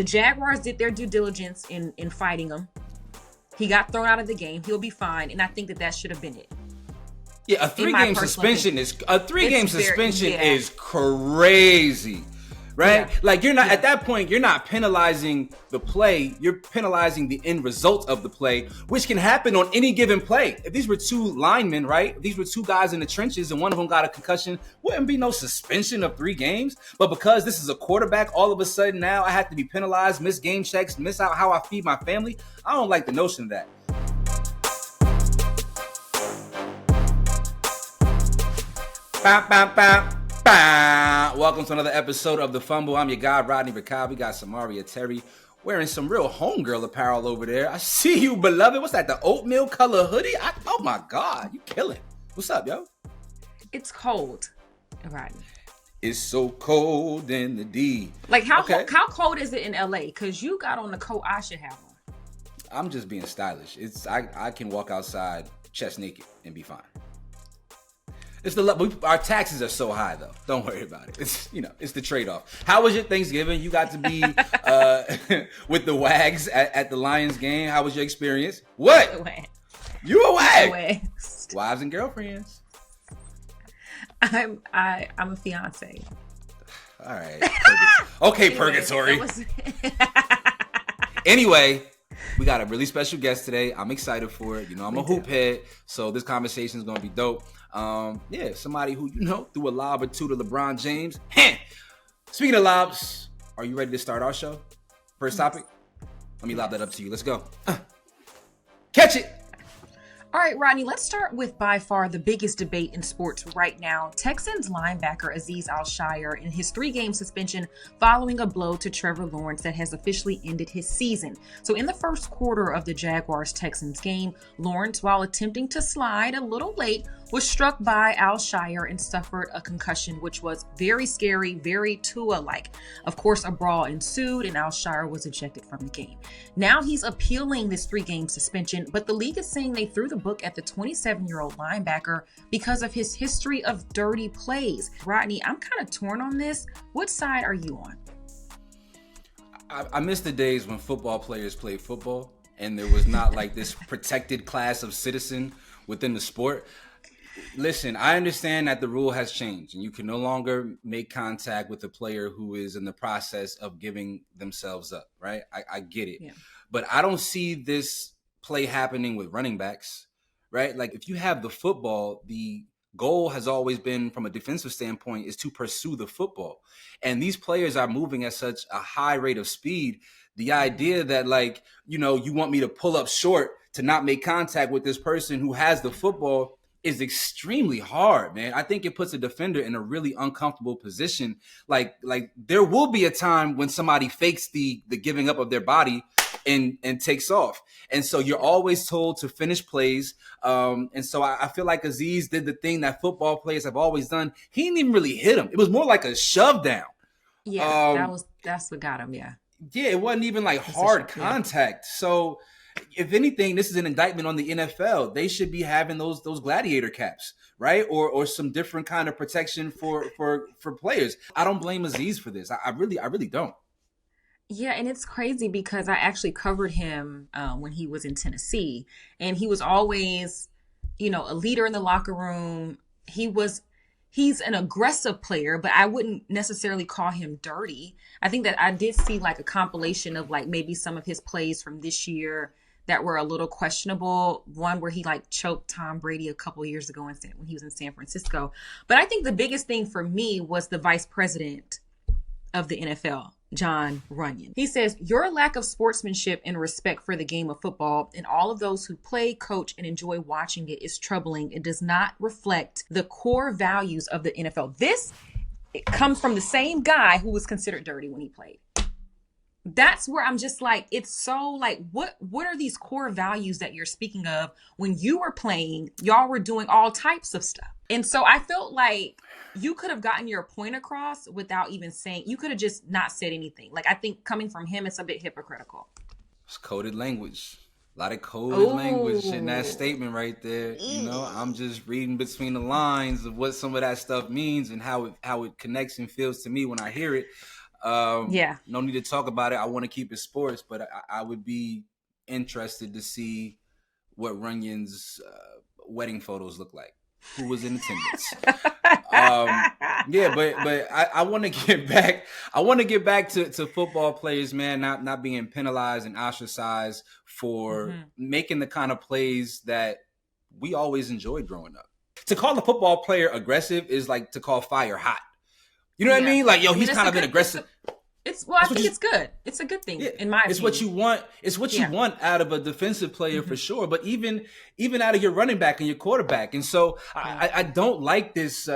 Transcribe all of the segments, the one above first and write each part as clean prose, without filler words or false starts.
The Jaguars did their due diligence in fighting him. He got thrown out of the game. He'll be fine, and I think that should have been it. Yeah, a three-game suspension is crazy. Right? Yeah. Like you're not at that point, you're not penalizing the play, you're penalizing the end result of the play, which can happen on any given play. If these were two linemen, right? If these were two guys in the trenches and one of them got a concussion, wouldn't be no suspension of 3 games. But because this is a quarterback, all of a sudden now I have to be penalized, miss game checks, miss out how I feed my family. I don't like the notion of that. Bam, bam, bam. Welcome to another episode of The Fumble. I'm your guy, Rodney, Rikai. We got Samaria, Terry, wearing some real homegirl apparel over there. I see you, beloved. What's that, the oatmeal color hoodie? Oh, my God. You killing. What's up, yo? It's cold, Rodney. It's so cold in the D. Like, how cold is it in L.A.? Because you got on the coat I should have on. I'm just being stylish. I can walk outside chest naked and be fine. It's our taxes are so high though. Don't worry about it. It's the trade-off. How was your Thanksgiving? You got to be with the wags at the Lions game. How was your experience? What? You a wag? Wives and girlfriends. I'm a fiance. All right. Okay, purgatory. Anyway, we got a really special guest today. I'm excited for it. I'm a hoop head, so this conversation is gonna be dope. Somebody who threw a lob or two to LeBron James. Speaking of lobs, are you ready to start our show? First topic. Let me lob that up to you. Let's go. Catch it. All right, Rodney, let's start with by far the biggest debate in sports right now. Texans linebacker Aziz Al-Shaair in his 3-game suspension following a blow to Trevor Lawrence that has officially ended his season. So in the first quarter of the Jaguars-Texans game, Lawrence, while attempting to slide a little late, was struck by Al-Shaair and suffered a concussion, which was very scary, very Tua-like. Of course, a brawl ensued and Al-Shaair was ejected from the game. Now he's appealing this 3-game suspension, but the league is saying they threw the book at the 27-year-old linebacker because of his history of dirty plays. Rodney, I'm kind of torn on this. What side are you on? I miss the days when football players played football and there was not like this protected class of citizen within the sport. Listen, I understand that the rule has changed and you can no longer make contact with a player who is in the process of giving themselves up, right? I get it. Yeah. But I don't see this play happening with running backs, right? Like if you have the football, the goal has always been from a defensive standpoint is to pursue the football. And these players are moving at such a high rate of speed. The idea that you want me to pull up short to not make contact with this person who has the football is extremely hard, man. I think it puts a defender in a really uncomfortable position. Like there will be a time when somebody fakes the giving up of their body and takes off. And so you're always told to finish plays. And so I feel like Aziz did the thing that football players have always done. He didn't even really hit him. It was more like a shove down. Yeah, that's what got him, yeah. Yeah, it wasn't even like hard contact. So if anything, this is an indictment on the NFL. They should be having those gladiator caps, right? Or some different kind of protection for players. I don't blame Aziz for this. I really don't. Yeah, and it's crazy because I actually covered him when he was in Tennessee, and he was always, a leader in the locker room. He's an aggressive player, but I wouldn't necessarily call him dirty. I think that I did see like a compilation of like maybe some of his plays from this year that were a little questionable. One where he like choked Tom Brady a couple years ago when he was in San Francisco. But I think the biggest thing for me was the vice president of the NFL, John Runyon. He says, your lack of sportsmanship and respect for the game of football and all of those who play, coach, and enjoy watching it is troubling. It does not reflect the core values of the NFL. It comes from the same guy who was considered dirty when he played. That's where I'm just like, it's so like, what are these core values that you're speaking of? When you were playing, y'all were doing all types of stuff. And so I felt like you could have gotten your point across without even saying, you could have just not said anything. Like, I think coming from him, it's a bit hypocritical. It's coded language. A lot of coded language in that statement right there. I'm just reading between the lines of what some of that stuff means and how it connects and feels to me when I hear it. Yeah. No need to talk about it. I want to keep it sports, but I would be interested to see what Runyon's wedding photos look like. Who was in attendance? Yeah, but I want to get back. I want to get back to football players, man, not being penalized and ostracized for making the kind of plays that we always enjoyed growing up. To call a football player aggressive is like to call fire hot. You know what I mean? Like, yo, he's kind of been aggressive. I think it's good. It's a good thing, in my opinion. It's what you want. It's what you want out of a defensive player for sure. But even out of your running back and your quarterback. And so I don't like this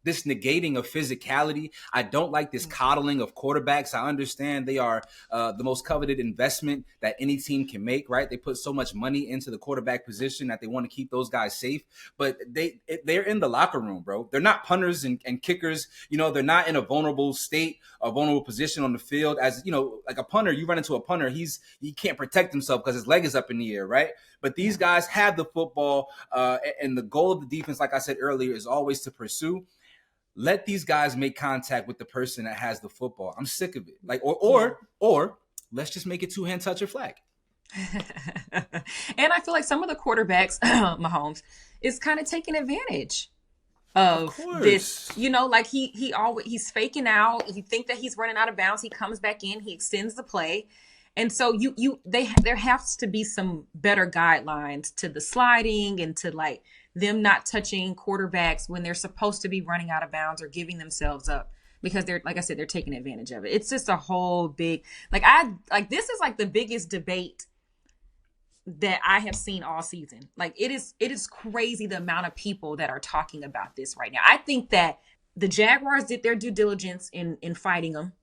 this negating of physicality. I don't like this coddling of quarterbacks. I understand they are the most coveted investment that any team can make, right? They put so much money into the quarterback position that they want to keep those guys safe. But they're in the locker room, bro. They're not punters and kickers. You know, they're not in a vulnerable state, a vulnerable position on the field. As, you know, like a punter, you run into a punter, he can't protect himself because his leg is up in the air, right? But these guys have the football, and the goal of the defense, like I said earlier, is always to pursue. Let these guys make contact with the person that has the football. I'm sick of it. Like, or let's just make it two-hand touch or flag. And I feel like some of the quarterbacks, Mahomes, is kind of taking advantage of this. You know, like he's faking out. You think that he's running out of bounds. He comes back in. He extends the play. And so there has to be some better guidelines to the sliding and to like them not touching quarterbacks when they're supposed to be running out of bounds or giving themselves up, because they're, like I said, they're taking advantage of it. It's just a whole big, this is like the biggest debate that I have seen all season. Like it is crazy the amount of people that are talking about this right now. I think that the Jaguars did their due diligence in fighting him.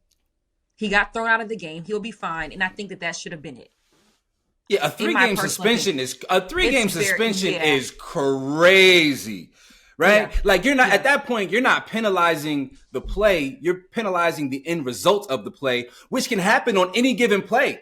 He got thrown out of the game. He'll be fine. And I think that should have been it. Yeah, a three-game suspension is crazy, right? Yeah. Like you're not at that point. You're not penalizing the play. You're penalizing the end result of the play, which can happen on any given play.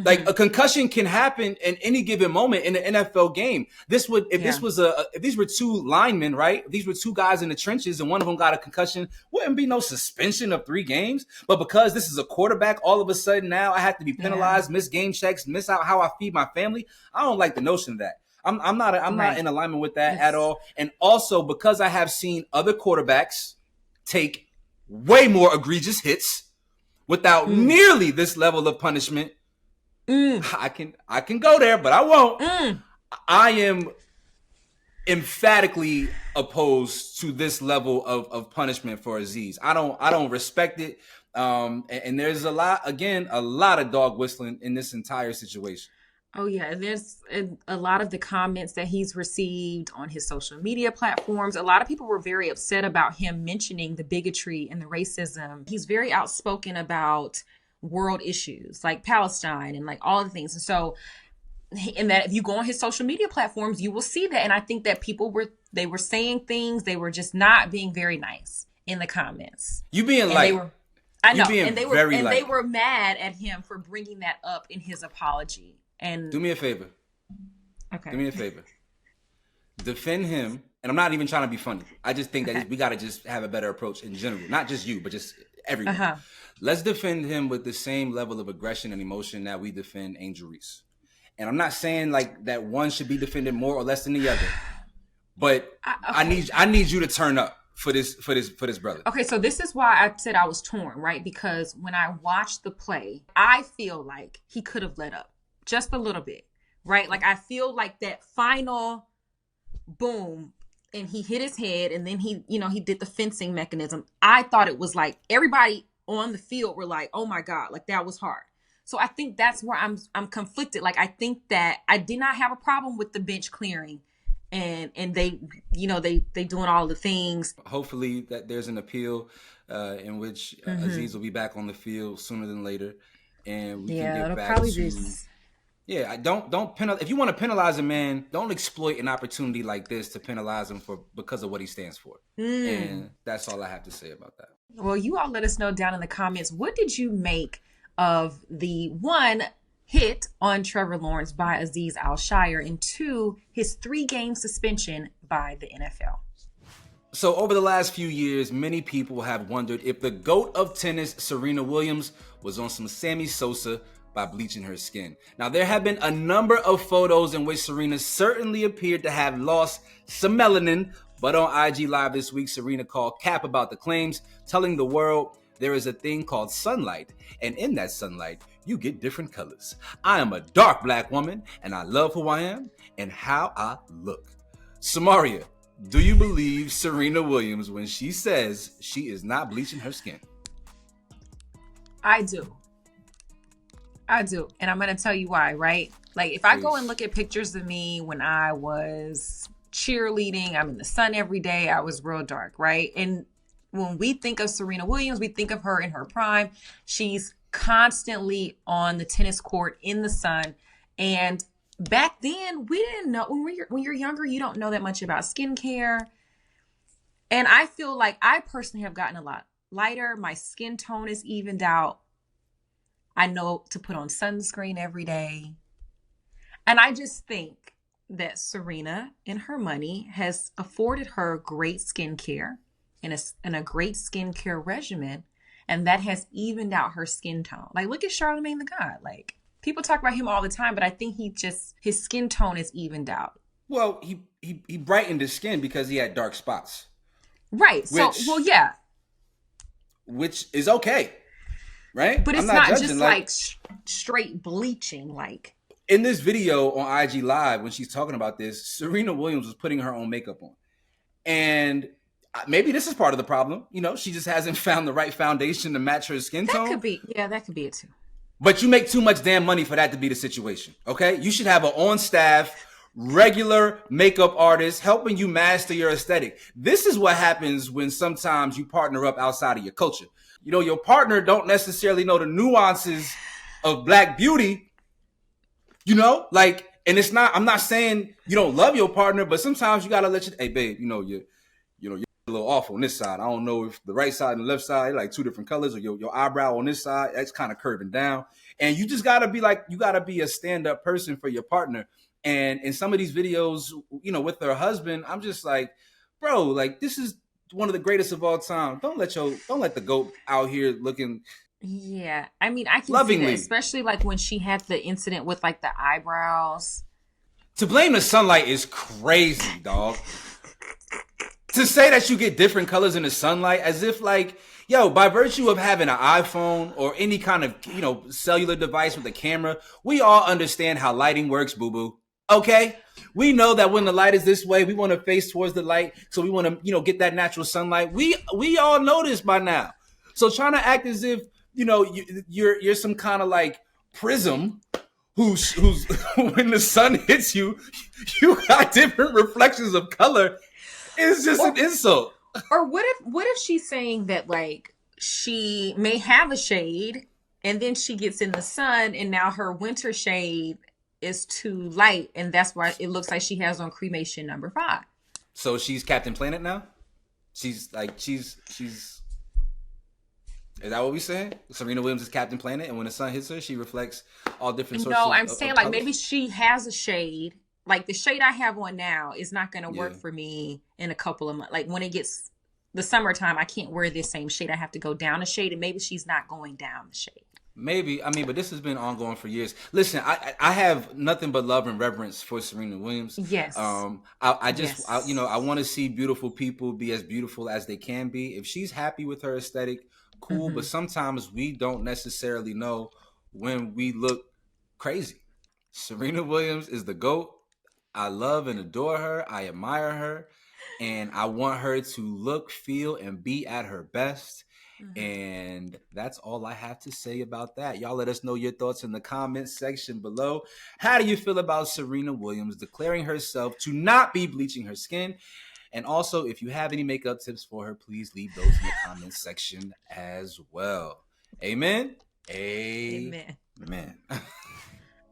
Like a concussion can happen in any given moment in an NFL game. This were two linemen, right? If these were two guys in the trenches and one of them got a concussion, wouldn't be no suspension of 3 games. But because this is a quarterback, all of a sudden now I have to be penalized, miss game checks, miss out how I feed my family. I don't like the notion of that. I'm not in alignment with that at all. And also because I have seen other quarterbacks take way more egregious hits without nearly this level of punishment. I can go there, but I won't. I am emphatically opposed to this level of punishment for Aziz. I don't respect it. And there's a lot of dog whistling in this entire situation. Oh yeah, there's a lot of the comments that he's received on his social media platforms. A lot of people were very upset about him mentioning the bigotry and the racism. He's very outspoken about world issues like Palestine and like all the things. And so, and that if you go on his social media platforms, you will see that. And I think that people were saying things. They were just not being very nice in the comments. You being like, I know. And they were mad at him for bringing that up in his apology. And do me a favor. Okay. Do me a favor. Defend him. And I'm not even trying to be funny. I just think that we got to just have a better approach in general. Not just you, but just everyone. Let's defend him with the same level of aggression and emotion that we defend Angel Reese. And I'm not saying like that one should be defended more or less than the other, but I need you to turn up for this brother. Okay, so this is why I said I was torn, right? Because when I watched the play, I feel like he could have let up just a little bit, right? Like I feel like that final boom, and he hit his head, and then he did the fencing mechanism. I thought it was like everybody on the field were like, oh my God, like that was hard. So I think that's where I'm conflicted. Like, I think that I did not have a problem with the bench clearing and they doing all the things. Hopefully that there's an appeal in which Aziz will be back on the field sooner than later. And we can get back to... Yeah, don't penalize. If you want to penalize a man, don't exploit an opportunity like this to penalize him because of what he stands for. And that's all I have to say about that. Well, you all let us know down in the comments, what did you make of the 1 hit on Trevor Lawrence by Aziz Al-Shaair and 2, his 3-game suspension by the NFL? So over the last few years, many people have wondered if the GOAT of tennis, Serena Williams, was on some Sammy Sosa by bleaching her skin. Now, there have been a number of photos in which Serena certainly appeared to have lost some melanin, but on IG Live this week, Serena called cap about the claims, telling the world there is a thing called sunlight, and in that sunlight, you get different colors. I am a dark black woman, and I love who I am and how I look. Samaria, do you believe Serena Williams when she says she is not bleaching her skin? I do. And I'm going to tell you why, right? Like, if I go and look at pictures of me when I was cheerleading, I'm in the sun every day, I was real dark, right? And when we think of Serena Williams, we think of her in her prime. She's constantly on the tennis court in the sun. And back then, we didn't know. When you're younger, you don't know that much about skincare. And I feel like I personally have gotten a lot lighter. My skin tone is evened out. I know to put on sunscreen every day. And I just think that Serena, in her money, has afforded her great skincare and a great skincare regimen. And that has evened out her skin tone. Like, look at Charlamagne the God. Like, people talk about him all the time, but I think his skin tone is evened out. Well, he brightened his skin because he had dark spots. Right. Which is okay. Right? But it's not just like straight bleaching. Like, in this video on IG Live, when she's talking about this, Serena Williams was putting her own makeup on. And maybe this is part of the problem. You know, she just hasn't found the right foundation to match her skin tone. That could be it too. But you make too much damn money for that to be the situation, okay? You should have an on-staff, regular makeup artist helping you master your aesthetic. This is what happens when sometimes you partner up outside of your culture. You know, your partner don't necessarily know the nuances of Black beauty, you know? Like, and it's not, I'm not saying you don't love your partner, but sometimes you gotta hey babe, you're a little off on this side. I don't know if the right side and the left side, like two different colors, or your eyebrow on this side, that's kind of curving down. And you just gotta be like, you gotta be a stand-up person for your partner. And in some of these videos, you know, with her husband, I'm just like, bro, like, this is one of the greatest of all time. Don't let the GOAT out here looking. Yeah, I mean, I can lovingly see that, especially like when she had the incident with like the eyebrows. To blame the sunlight is crazy, dog. To say that you get different colors in the sunlight, as if like, yo, by virtue of having an iPhone or any kind of, you know, cellular device with a camera, we all understand how lighting works, boo-boo. Okay? We know that when the light is this way, we want to face towards the light. So we want to, you know, get that natural sunlight. We all know this by now. So trying to act as if, you know, you're some kind of like prism who's when the sun hits you, you got different reflections of color. It's just an insult. Or what if she's saying that like she may have a shade and then she gets in the sun and now her winter shade is too light and that's why it looks like she has on cremation number 5. So she's Captain Planet now? She's is that what we saying? Serena Williams is Captain Planet, and when the sun hits her, she reflects all different sorts of No, I'm saying like colors? maybe she has a shade. Like the shade I have on now is not going to work for me in a couple of months. Like when it gets the summertime, I can't wear this same shade. I have to go down a shade, and maybe she's not going down the shade. Maybe. I mean, but this has been ongoing for years. Listen, I have nothing but love and reverence for Serena Williams. Yes. I want to see beautiful people be as beautiful as they can be. If she's happy with her aesthetic, cool. Mm-hmm. But sometimes we don't necessarily know when we look crazy. Serena Williams is the GOAT. I love and adore her. I admire her. And I want her to look, feel, and be at her best. Mm-hmm. And that's all I have to say about that. Y'all let us know your thoughts in the comments section below. How do you feel about Serena Williams declaring herself to not be bleaching her skin? And also, if you have any makeup tips for her, please leave those in the comments section as well. Amen? Amen.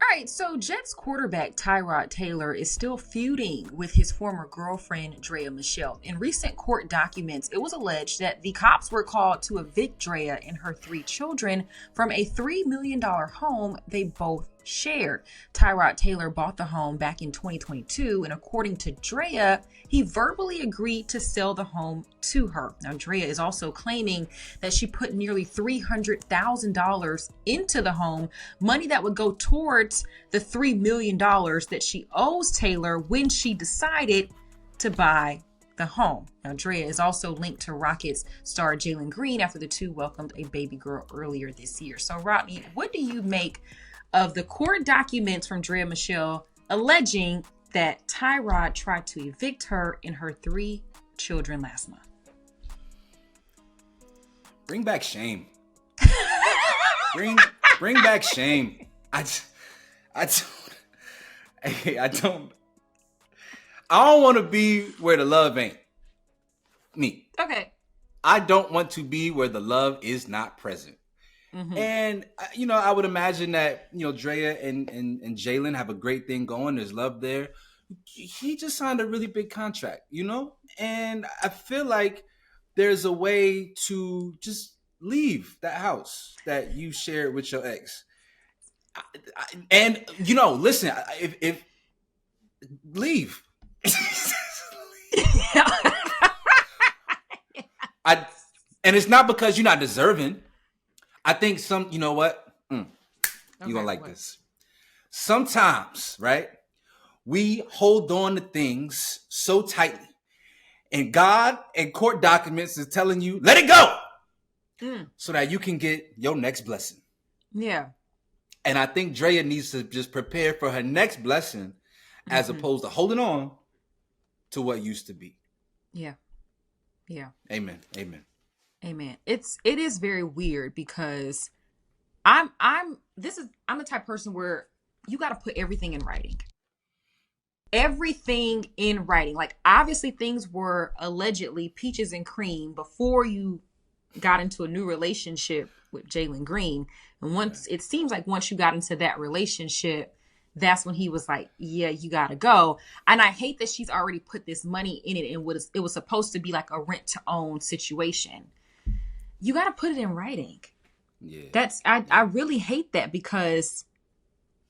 All right, so Jets quarterback Tyrod Taylor is still feuding with his former girlfriend, Draya Michelle. In recent court documents, it was alleged that the cops were called to evict Draya and her 3 children from a $3 million home they both shared. Tyrod Taylor bought the home back in 2022, and according to Draya, he verbally agreed to sell the home to her. Now, Draya is also claiming that she put nearly $300,000 into the home, money that would go towards the $3 million that she owes Taylor when she decided to buy the home. Now, Draya is also linked to Rockets star Jalen Green after the two welcomed a baby girl earlier this year. So, Rodney, what do you make of the court documents from Draya Michelle alleging that Tyrod tried to evict her and her 3 children last month? Bring back shame. bring back shame. I don't want to be where the love ain't. Me. Okay. I don't want to be where the love is not present. Mm-hmm. And, I would imagine that, Draya and Jalen have a great thing going. There's love there. He just signed a really big contract, And I feel like there's a way to just leave that house that you shared with your ex. Listen, if leave. And it's not because you're not deserving. I think you know what? You're going to like this. Sometimes, right, we hold on to things so tightly. And God and court documents is telling you, let it go. So that you can get your next blessing. Yeah. And I think Draya needs to just prepare for her next blessing as opposed to holding on to what used to be. Yeah. Yeah. Amen. It is very weird because I'm the type of person where you got to put everything in writing. Everything in writing. Like, obviously things were allegedly peaches and cream before you got into a new relationship with Jalen Green. And it seems like once you got into that relationship, that's when he was like, yeah, you got to go. And I hate that she's already put this money in it, and it was supposed to be like a rent to own situation. You got to put it in writing. Yeah. I really hate that because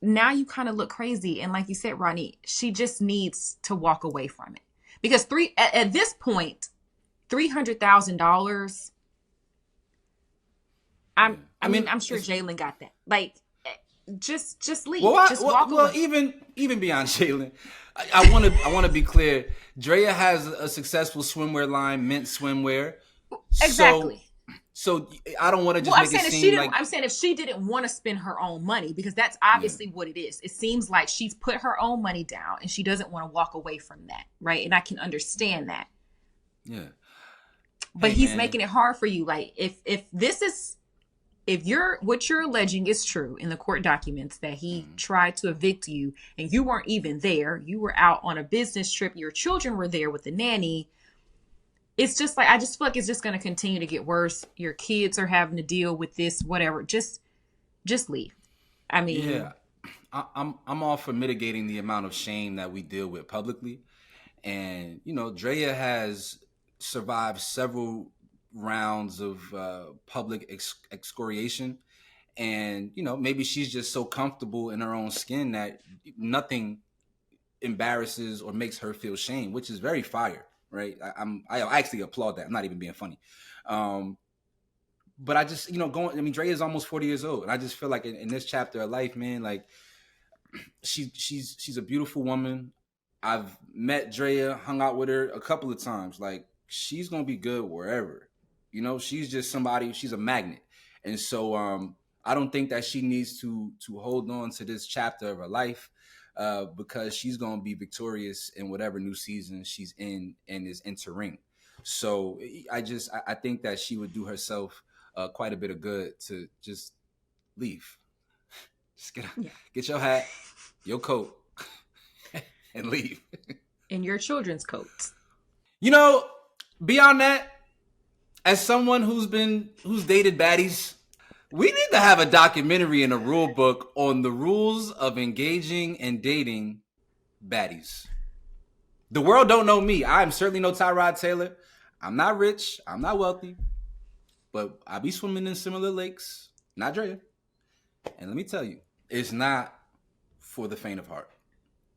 now you kind of look crazy. And like you said, Rodney, she just needs to walk away from it because at this point, $300,000. I'm sure Jalen got that. Like, just leave. Walk away. Even beyond Jalen, I want to be clear. Draya has a successful swimwear line, Mint Swimwear. Exactly. So I don't want to just make it seem like... I'm saying if she didn't want to spend her own money, because that's obviously what it is. It seems like she's put her own money down and she doesn't want to walk away from that, right? And I can understand that. Yeah. But he's making it hard for you. Like, if what you're alleging is true in the court documents, that he tried to evict you and you weren't even there, you were out on a business trip, your children were there with the nanny. It's just like, I just feel like it's just going to continue to get worse. Your kids are having to deal with this, whatever. Just leave. I mean, yeah, I'm all for mitigating the amount of shame that we deal with publicly. And, Draya has survived several rounds of public excoriation. And, maybe she's just so comfortable in her own skin that nothing embarrasses or makes her feel shame, which is very fire. Right. I actually applaud that. I'm not even being funny. But I just, Draya is almost 40 years old. And I just feel like in this chapter of life, man, like she's a beautiful woman. I've met Draya, hung out with her a couple of times. Like, she's going to be good wherever, she's just somebody, she's a magnet. And so I don't think that she needs to hold on to this chapter of her life. Because she's going to be victorious in whatever new season she's in and is entering. So I think that she would do herself quite a bit of good to just leave. Just get your hat, your coat, and leave. And your children's coats. Beyond that, as someone who's dated baddies, we need to have a documentary and a rule book on the rules of engaging and dating baddies. The world don't know me. I'm certainly no Tyrod Taylor. I'm not rich. I'm not wealthy. But I be swimming in similar lakes. Not Draya. And let me tell you, it's not for the faint of heart.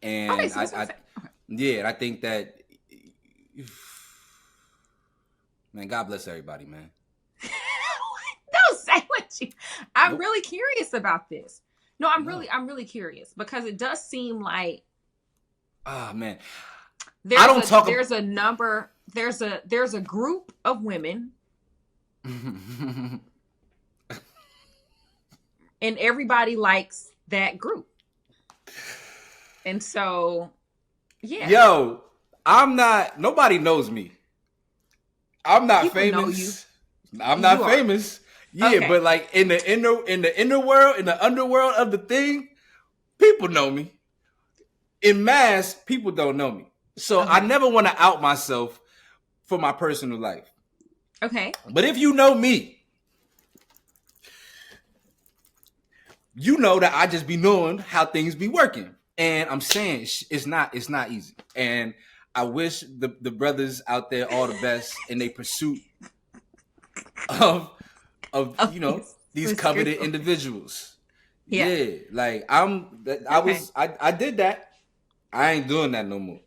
Okay, And so that's what I'm saying. Okay. yeah, and I think that, man, God bless everybody, man. Don't say what you. I'm Nope. really curious about this. No, I'm really curious because it does seem like Man, there's a group of women and everybody likes that group. And so, yeah. Yo, nobody knows me. I'm not People famous. know you. I'm not You are. famous. Yeah, Okay. but like in the inner world, in the underworld of the thing, people know me. In mass, people don't know me. So Okay. I never want to out myself for my personal life. Okay. But if you know me, you know that I just be knowing how things be working. And I'm saying it's not easy. And I wish the brothers out there all the best in their pursuit of these coveted individuals. Yeah. Like I did that. I ain't doing that no more.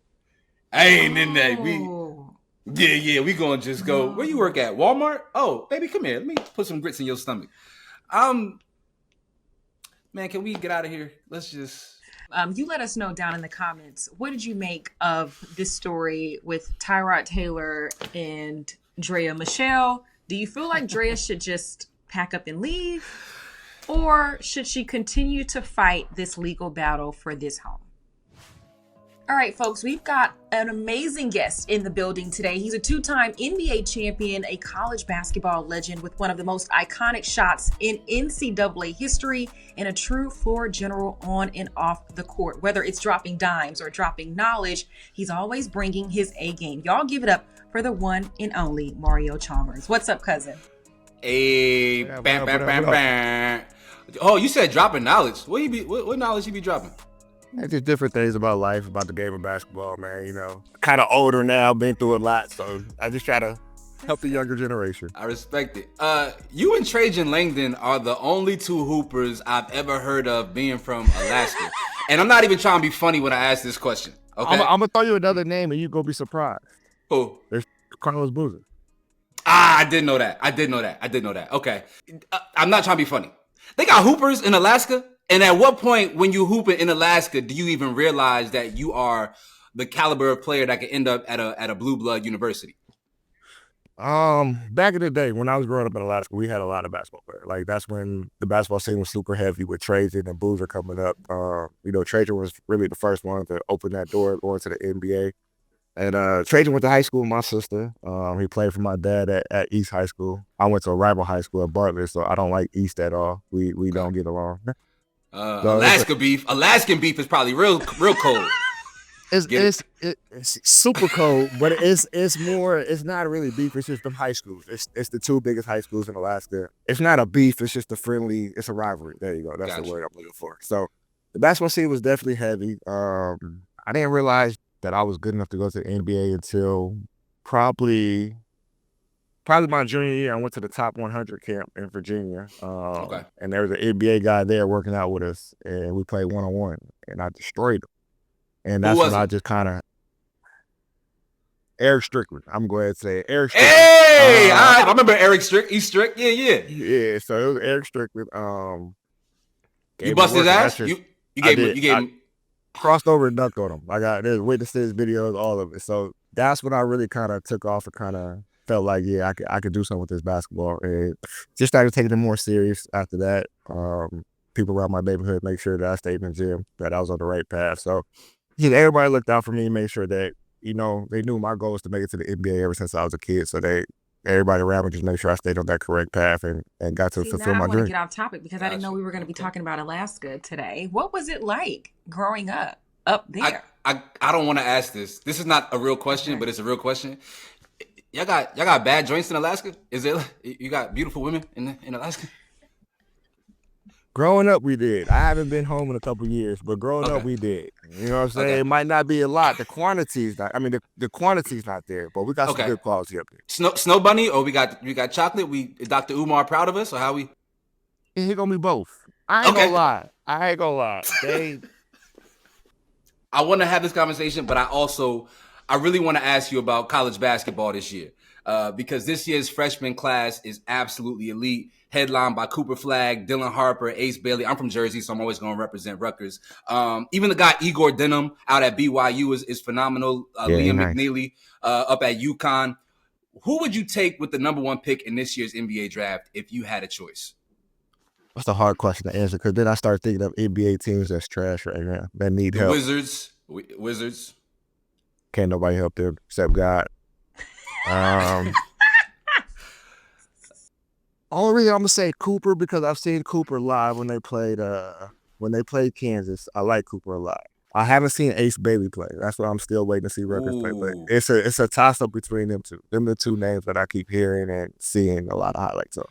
I ain't in that. We gonna just go. Where you work at? Walmart? Oh, baby, come here. Let me put some grits in your stomach. Man, can we get out of here? Let's just. You let us know down in the comments. What did you make of this story with Tyrod Taylor and Draya? Michelle, do you feel like Draya should just pack up and leave? Or should she continue to fight this legal battle for this home? All right, folks, we've got an amazing guest in the building today. He's a two-time NBA champion, a college basketball legend with one of the most iconic shots in NCAA history, and a true floor general on and off the court. Whether it's dropping dimes or dropping knowledge, he's always bringing his A game. Y'all give it up for the one and only Mario Chalmers. What's up, cousin? Hey, bam, bam, bam, bam. Oh, you said dropping knowledge. What knowledge you be dropping? It's just different things about life, about the game of basketball, man. You know, kind of older now, been through a lot, so I just try to help the younger generation. I respect it. You and Trajan Langdon are the only two hoopers I've ever heard of being from Alaska. And I'm not even trying to be funny when I ask this question. Okay, I'm gonna throw you another name, and you're gonna be surprised. Who? There's Carlos Boozer. I did know that. Okay, I'm not trying to be funny. They got hoopers in Alaska. And at what point when you hooping in Alaska do you even realize that you are the caliber of player that could end up at a blue blood university? Back in the day when I was growing up in Alaska, we had a lot of basketball players. Like that's when the basketball scene was super heavy with Trajan and Boozer coming up. Trajan was really the first one to open that door going to the NBA. And Trajan went to high school with my sister. He played for my dad at East High School. I went to a rival high school at Bartlett, so I don't like East at all. We don't get along. Alaskan beef is probably real cold. It's super cold, but it's not really beef. It's just them high schools. It's the two biggest high schools in Alaska. It's not a beef. It's just it's a rivalry. There you go. That's the word I'm looking for. So the basketball scene was definitely heavy. I didn't realize that I was good enough to go to the NBA until probably my junior year. I went to the top 100 camp in Virginia. And there was an NBA guy there working out with us, and we played one-on-one, and I destroyed him. And that's when I just kind of Eric Strickland. I'm going to say Eric Strickland. Hey, I remember Eric Strick. He's Strick. Yeah. Yeah, so it was Eric Strickland. You busted his ass? You gave him crossed over and dunked on him. There's witnesses, videos, all of it. So that's when I really kind of took off and kind of felt like, yeah, I could do something with this basketball. And just started taking it more serious after that. People around my neighborhood make sure that I stayed in the gym, that I was on the right path. So everybody looked out for me and made sure that, they knew my goal was to make it to the NBA ever since I was a kid. So everybody around me just made sure I stayed on that correct path and got to fulfill my dream. I want to get off topic because I didn't know we were going to be talking about Alaska today. What was it like growing up there? I don't want to ask this. This is not a real question, but it's a real question. Y'all got bad joints in Alaska? Is it you got beautiful women in Alaska? Growing up, we did. I haven't been home in a couple of years, but growing up, we did. You know what I'm saying? Okay. It might not be a lot. The quantity's not. I mean, the quantity's not there, but we got some good quality up there. Snow bunny, or we got chocolate. Dr. Umar proud of us, or how we? He gonna be both. I ain't gonna lie. They I want to have this conversation, but I really want to ask you about college basketball this year. Because this year's freshman class is absolutely elite. Headlined by Cooper Flagg, Dylan Harper, Ace Bailey. I'm from Jersey, so I'm always going to represent Rutgers. Even the guy Igor Denham out at BYU is phenomenal. Liam nice. McNeely up at UConn. Who would you take with the number 1 pick in this year's NBA draft if you had a choice? That's a hard question to answer because then I start thinking of NBA teams that's trash right now that need The help. Wizards. Can't nobody help them except God. Only reason I'm gonna say Cooper because I've seen Cooper live when they played Kansas. I like Cooper a lot. I haven't seen Ace Bailey play. That's what I'm still waiting to see Rutgers play. But it's a toss up between them two. Them are the two names that I keep hearing and seeing a lot of highlights of.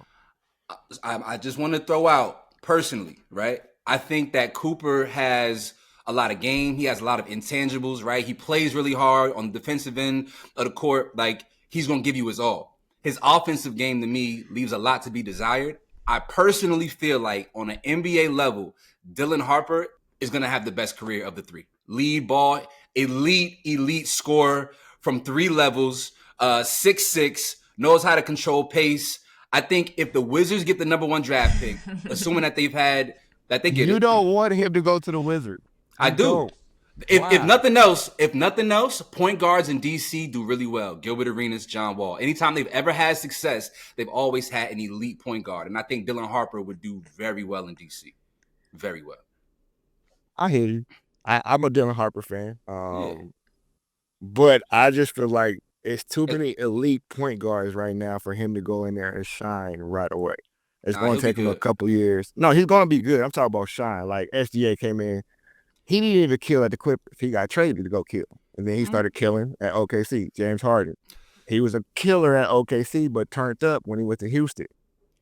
I just want to throw out personally, right? I think that Cooper has a lot of game. He has a lot of intangibles, right? He plays really hard on the defensive end of the court. Like, he's going to give you his all. His offensive game, to me, leaves a lot to be desired. I personally feel like on an NBA level, Dylan Harper is going to have the best career of the three. Lead ball, elite scorer from 3 levels, 6'6", knows how to control pace. I think if the Wizards get the number 1 draft pick, assuming that they get it. You don't want him to go to the Wizards. I do. If nothing else, point guards in DC do really well. Gilbert Arenas, John Wall. Anytime they've ever had success, they've always had an elite point guard. And I think Dylan Harper would do very well in DC. Very well. I hear you. I'm a Dylan Harper fan. But I just feel like it's too many elite point guards right now for him to go in there and shine right away. It's going to take him a couple years. No, he's going to be good. I'm talking about shine. Like SGA came in. He didn't even kill at the Clippers. He got traded to go kill. And then he started killing at OKC. James Harden. He was a killer at OKC, but turned up when he went to Houston.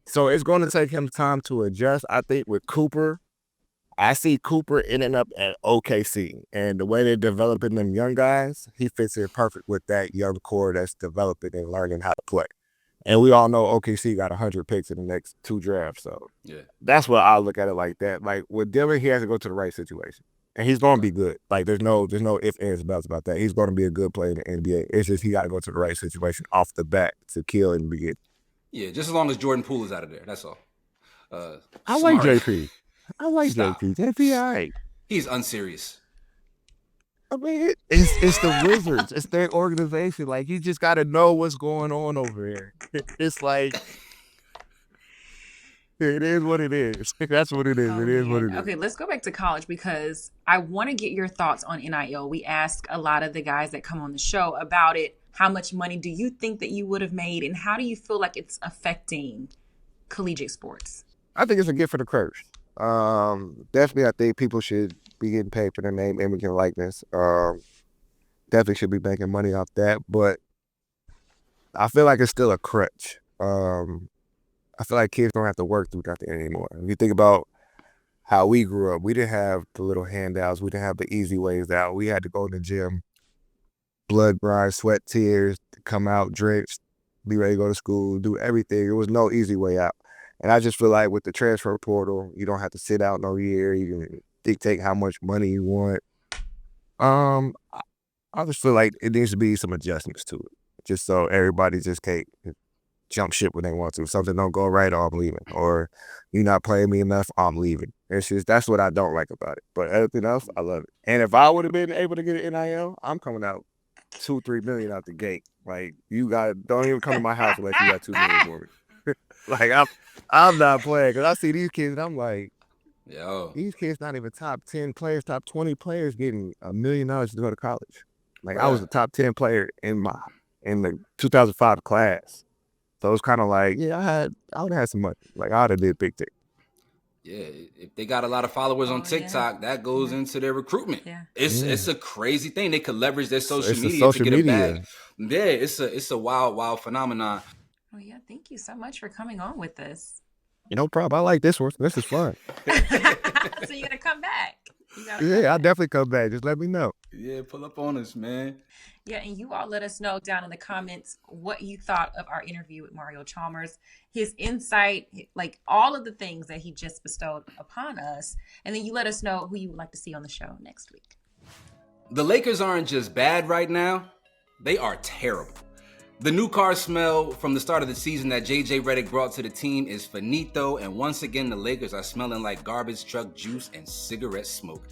So it's going to take him time to adjust. I think with Cooper, I see Cooper ending up at OKC. And the way they're developing them young guys, he fits in perfect with that young core that's developing and learning how to play. And we all know OKC got 100 picks in the next 2 drafts. So that's what I look at it like that. Like with Dylan, he has to go to the right situation. And he's going to be good. Like, there's no ifs, ands, buts about that. He's going to be a good player in the NBA. It's just he got to go to the right situation off the bat to kill in the beginning. Yeah, just as long as Jordan Poole is out of there. That's all. I like JP. JP, all right. He's unserious. I mean, it's the Wizards. It's their organization. Like, you just got to know what's going on over here. It's like... It is what it is. That's what it is. It is what it is. Okay, let's go back to college because I want to get your thoughts on NIL. We ask a lot of the guys that come on the show about it. How much money do you think that you would have made, and how do you feel like it's affecting collegiate sports? I think it's a gift for the curse. Definitely, I think people should be getting paid for their name, image, and likeness. Definitely should be making money off that, but I feel like it's still a crutch. I feel like kids don't have to work through nothing anymore. If you think about how we grew up, we didn't have the little handouts. We didn't have the easy ways out. We had to go to the gym, blood, grind, sweat, tears, come out, drenched, be ready to go to school, do everything. There was no easy way out. And I just feel like with the transfer portal, you don't have to sit out no year. You can dictate how much money you want. I just feel like it needs to be some adjustments to it, just so everybody just can't jump ship when they want to. Something don't go right, or I'm leaving. Or you're not playing me enough, I'm leaving. It's just, that's what I don't like about it. But everything else, I love it. And if I would have been able to get an NIL, I'm coming out $2-3 million out the gate. Like, don't even come to my house unless you got $2 million for me. Like, I'm not playing, because I see these kids and I'm like, yo, these kids not even top 10 players, top 20 players getting $1 million to go to college. Like, right. I was a top 10 player in the 2005 class. So it's kind of like, I would have had some money. Like, I would have did big thing. Yeah, if they got a lot of followers on TikTok, that goes into their recruitment. Yeah. It's a crazy thing. They could leverage their social media to get a bag. Yeah, it's a wild phenomenon. Oh yeah, thank you so much for coming on with us. No problem. I like this one. This is fun. So you're gonna come back? I'll definitely come back. Just let me know. Yeah, pull up on us, man. Yeah, and you all let us know down in the comments what you thought of our interview with Mario Chalmers, his insight, like all of the things that he just bestowed upon us. And then you let us know who you would like to see on the show next week. The Lakers aren't just bad right now, they are terrible. The new car smell from the start of the season that JJ Redick brought to the team is finito, and once again the Lakers are smelling like garbage truck juice and cigarette smoke.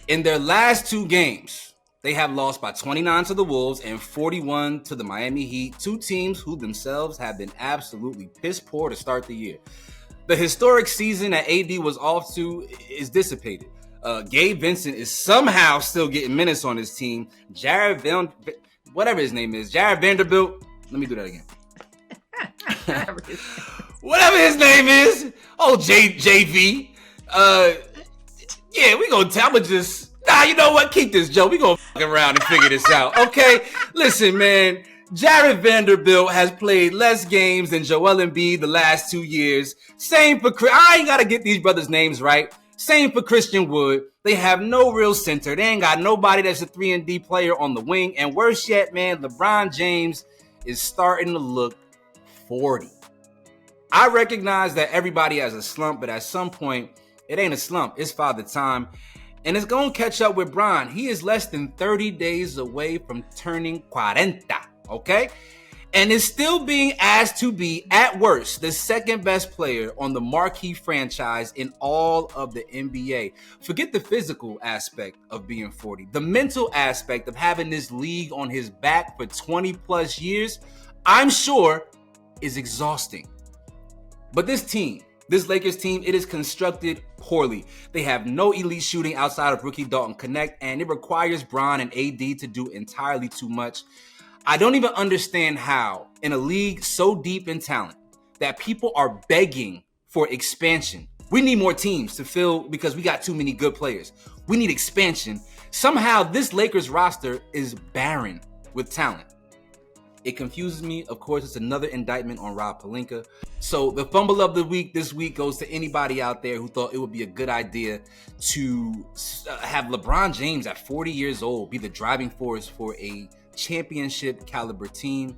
In their last 2 games, they have lost by 29 to the Wolves and 41 to the Miami Heat, 2 teams who themselves have been absolutely piss poor to start the year. The historic season that AD was off to is dissipated. Gabe Vincent is somehow still getting minutes on his team. Whatever his name is, Jared Vanderbilt. Let me do that again. Whatever his name is. Oh, JV. Yeah, we gonna tell him just. Nah, you know what? Keep this, Joe. We gonna fuck around and figure this out, okay? Listen, man. Jared Vanderbilt has played less games than Joel Embiid the last 2 years. Same for Chris. I ain't gotta get these brothers' names right. Same for Christian Wood. They have no real center. They ain't got nobody that's a 3-and-D player on the wing. And worse yet, man, LeBron James is starting to look 40. I recognize that everybody has a slump, but at some point, it ain't a slump. It's Father Time. And it's going to catch up with Bron. He is less than 30 days away from turning 40, okay? And is still being asked to be, at worst, the second best player on the marquee franchise in all of the NBA. Forget the physical aspect of being 40. The mental aspect of having this league on his back for 20 plus years, I'm sure, is exhausting. But this Lakers team, it is constructed poorly. They have no elite shooting outside of rookie Dalton Connect, and it requires Bron and AD to do entirely too much. I don't even understand how, in a league so deep in talent, that people are begging for expansion. We need more teams to fill because we got too many good players. We need expansion. Somehow, this Lakers roster is barren with talent. It confuses me. Of course, it's another indictment on Rob Pelinka. So the fumble of the week this week goes to anybody out there who thought it would be a good idea to have LeBron James at 40 years old be the driving force for a championship caliber team.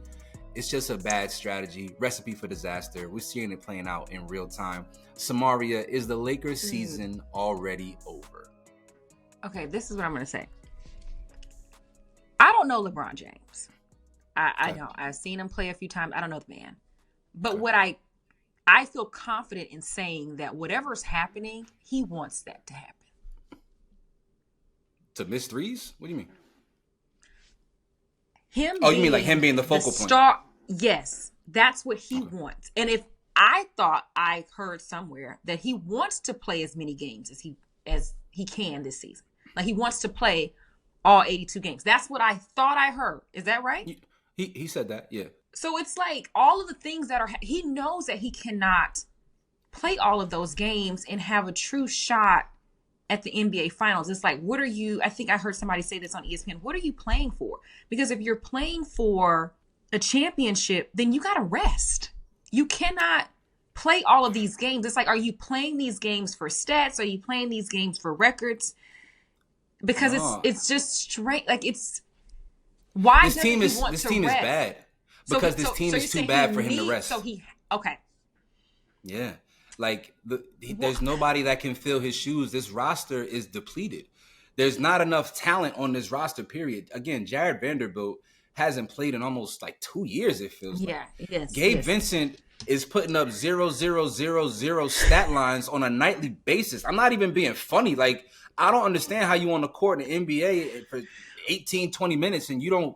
It's just a bad strategy, recipe for disaster. We're seeing it playing out in real time. Samaria, is the Lakers season already over? Okay, this is what I'm going to say. I don't know LeBron James. I don't. I've seen him play a few times. I don't know the man. But what I feel confident in saying that whatever's happening, he wants that to happen. To miss threes? What do you mean? You mean like him being the focal point? Yes, that's what he wants. And if I thought I heard somewhere that he wants to play as many games as he can this season. Like he wants to play all 82 games. That's what I thought I heard. Is that right? He said that, yeah. So it's like all of the things that he knows that he cannot play all of those games and have a true shot at the NBA Finals. It's like, I think I heard somebody say this on ESPN, what are you playing for? Because if you're playing for a championship, then you got to rest. You cannot play all of these games. It's like, are you playing these games for stats? Are you playing these games for records? Because it's just straight, like it's, why this team is bad. Because this team is too bad for him to rest. Okay. Yeah. Like, there's nobody that can fill his shoes. This roster is depleted. There's not enough talent on this roster, period. Again, Jared Vanderbilt hasn't played in almost like 2 years, it feels like. Yeah, yes. Gabe Vincent is putting up 0-0-0-0 stat lines on a nightly basis. I'm not even being funny. Like, I don't understand how you on the court in the NBA for 18, 20 minutes and you don't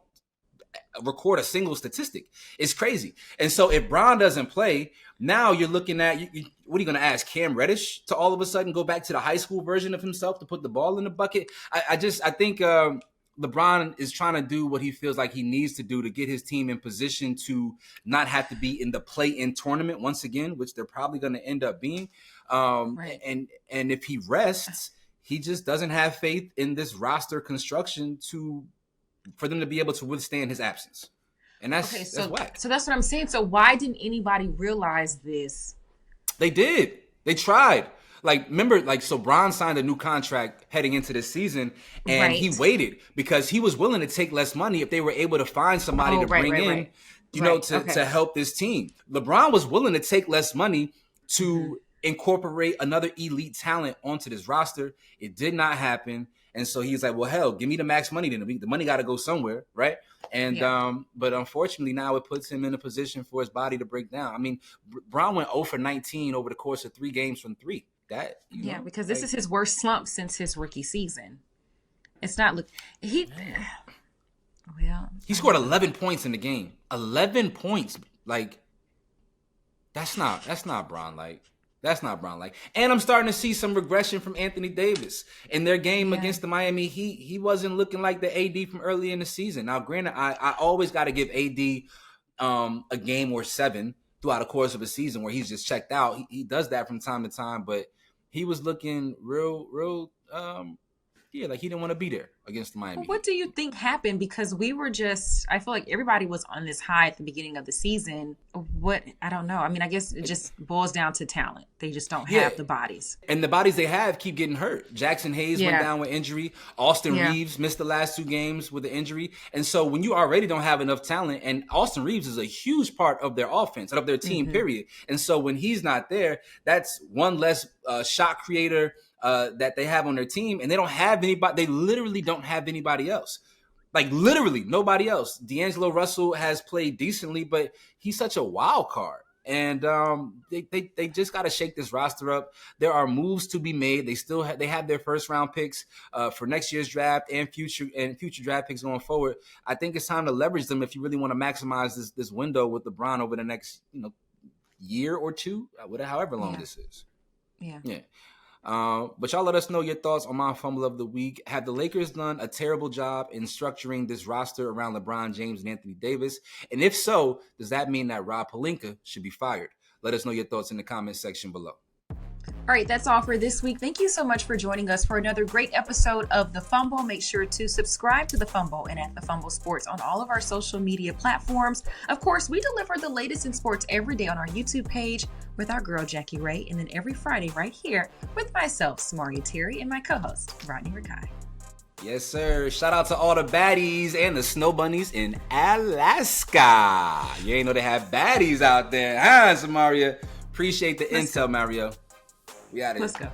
record a single statistic. It's crazy. And so if Bron doesn't play, now you're looking at, what are you going to ask Cam Reddish to all of a sudden go back to the high school version of himself to put the ball in the bucket? I think LeBron is trying to do what he feels like he needs to do to get his team in position to not have to be in the play-in tournament once again, which they're probably going to end up being. Right. And if he rests, he just doesn't have faith in this roster construction for them to be able to withstand his absence. And that's whack. So that's what I'm saying. So why didn't anybody realize this? They did. They tried. Like, remember, like, so Bron signed a new contract heading into this season, and he waited because he was willing to take less money if they were able to find somebody to bring in, to help this team. LeBron was willing to take less money to incorporate another elite talent onto this roster. It did not happen. And so he's like, well, hell, give me the max money then. The money got to go somewhere, right? And but unfortunately now it puts him in a position for his body to break down. I mean, Brown went 0 for 19 over the course of 3 games from 3. That because this is his worst slump since his rookie season. It's not he scored 11 points in the game. 11 points. Like that's not Brown like. That's not Brown like. And I'm starting to see some regression from Anthony Davis. In their game against the Miami Heat, he wasn't looking like the AD from early in the season. Now, granted, I always got to give AD a game or 7 throughout the course of a season where he's just checked out. He does that from time to time, but he was looking real like he didn't want to be there against the Miami Heat. What do you think happened? Because we were I feel like everybody was on this high at the beginning of the season. I don't know. I mean, I guess it just boils down to talent. They just don't have the bodies. And the bodies they have keep getting hurt. Jackson Hayes went down with injury. Austin Reeves missed the last 2 games with an injury. And so when you already don't have enough talent, and Austin Reeves is a huge part of their offense and of their team, period. And so when he's not there, that's one less shot creator that they have on their team, and they don't have anybody. They literally don't have anybody else. Like literally nobody else. D'Angelo Russell has played decently, but he's such a wild card. And they just got to shake this roster up. There are moves to be made. They have their first round picks for next year's draft and future draft picks going forward. I think it's time to leverage them if you really want to maximize this window with LeBron over the next year or 2, however long this is. Yeah. But y'all let us know your thoughts on my fumble of the week. Have the Lakers done a terrible job in structuring this roster around LeBron James and Anthony Davis? And if so, does that mean that Rob Pelinka should be fired? Let us know your thoughts in the comment section below. All right, that's all for this week. Thank you so much for joining us for another great episode of The Fumble. Make sure to subscribe to The Fumble and at The Fumble Sports on all of our social media platforms. Of course, we deliver the latest in sports every day on our YouTube page with our girl, Jackie Ray, and then every Friday right here with myself, Samaria Terry, and my co-host, Rodney Rikai. Yes, sir. Shout out to all the baddies and the snow bunnies in Alaska. You ain't know they have baddies out there, huh, Samaria? Appreciate the intel, Mario. We out of here. Let's go.